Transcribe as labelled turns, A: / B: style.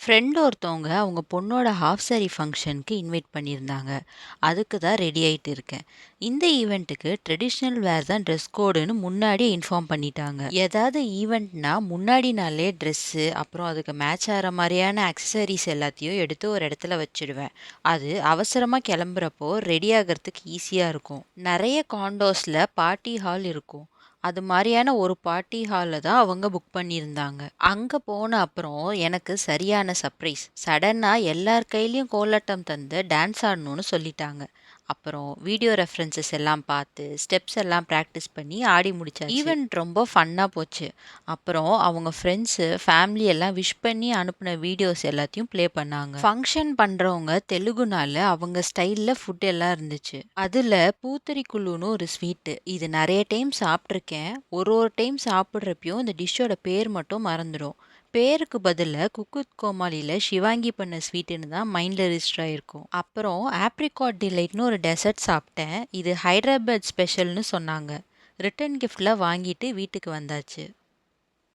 A: Friend ஒருத்தவங்க அவங்க பொண்ணோட ஹாஃப் சாரி ஃபங்க்ஷனுக்கு இன்வைட் பண்ணியிருந்தாங்க. அதுக்கு தான் ரெடி ஆயிட்டு இருக்கேன். இந்த ஈவெண்ட்டுக்கு ட்ரெடிஷ்னல் வேர் தான் ட்ரெஸ் கோடுன்னு முன்னாடியே இன்ஃபார்ம் பண்ணிட்டாங்க. ஏதாவது ஈவெண்ட்னா முன்னாடி நாளே ட்ரெஸ்ஸு அப்புறம் அதுக்கு மேட்ச் ஆகிற மாதிரியான அக்சசரிஸ் எல்லாத்தையும் எடுத்து ஒரு இடத்துல வச்சிடுவேன். அது அவசரமாக கிளம்புறப்போ ரெடி ஆகிறதுக்கு ஈஸியாக இருக்கும். நிறைய காண்டோஸில் பார்ட்டி ஹால் இருக்கும். அது மாதிரியான ஒரு பார்ட்டி ஹால்ல தான் அவங்க புக் பண்ணியிருந்தாங்க. அங்க போன அப்புறம் எனக்கு சரியான சர்ப்ரைஸ். சடனா எல்லார் கையிலயும் கோலாட்டம் தந்து டான்ஸ் ஆடணும்னு சொல்லிட்டாங்க. அப்புறம் வீடியோ ரெஃபரன்சஸ் எல்லாம் பார்த்து ஸ்டெப்ஸ் எல்லாம் ப்ராக்டிஸ் பண்ணி ஆடி முடிச்சாச்சு. ஈவெண்ட் ரொம்ப ஃபன்னா போச்சு. அப்புறம் அவங்க ஃப்ரெண்ட்ஸு ஃபேமிலி எல்லாம் விஷ் பண்ணி அனுப்பின வீடியோஸ் எல்லாத்தையும் ப்ளே பண்ணாங்க. ஃபங்க்ஷன் பண்றவங்க தெலுங்குனால அவங்க ஸ்டைல்ல ஃபுட் எல்லாம் இருந்துச்சு. அதுல பூத்தரி குழுன்னு ஒரு ஸ்வீட்டு. இது நிறைய டைம் சாப்பிட்ருக்கேன். ஒரு டைம் சாப்பிட்றப்பையும் இந்த டிஷ்ஷோட பேர் மட்டும் மறந்துடும். பேருக்கு பதிலா குக்குத் கோமாளில ஷிவாங்கி பண்ண ஸ்வீட்டுன்னு தான் மைண்டில் ரிஜிஸ்டர் ஆயிருக்கும். அப்புறம் ஆப்ரிகாட் டிலைட்னு ஒரு டெசர்ட் சாப்பிட்டேன். இது ஹைதராபாத் ஸ்பெஷல்னு சொன்னாங்க. ரிட்டன் கிஃப்டில் வாங்கிட்டு வீட்டுக்கு வந்தாச்சு.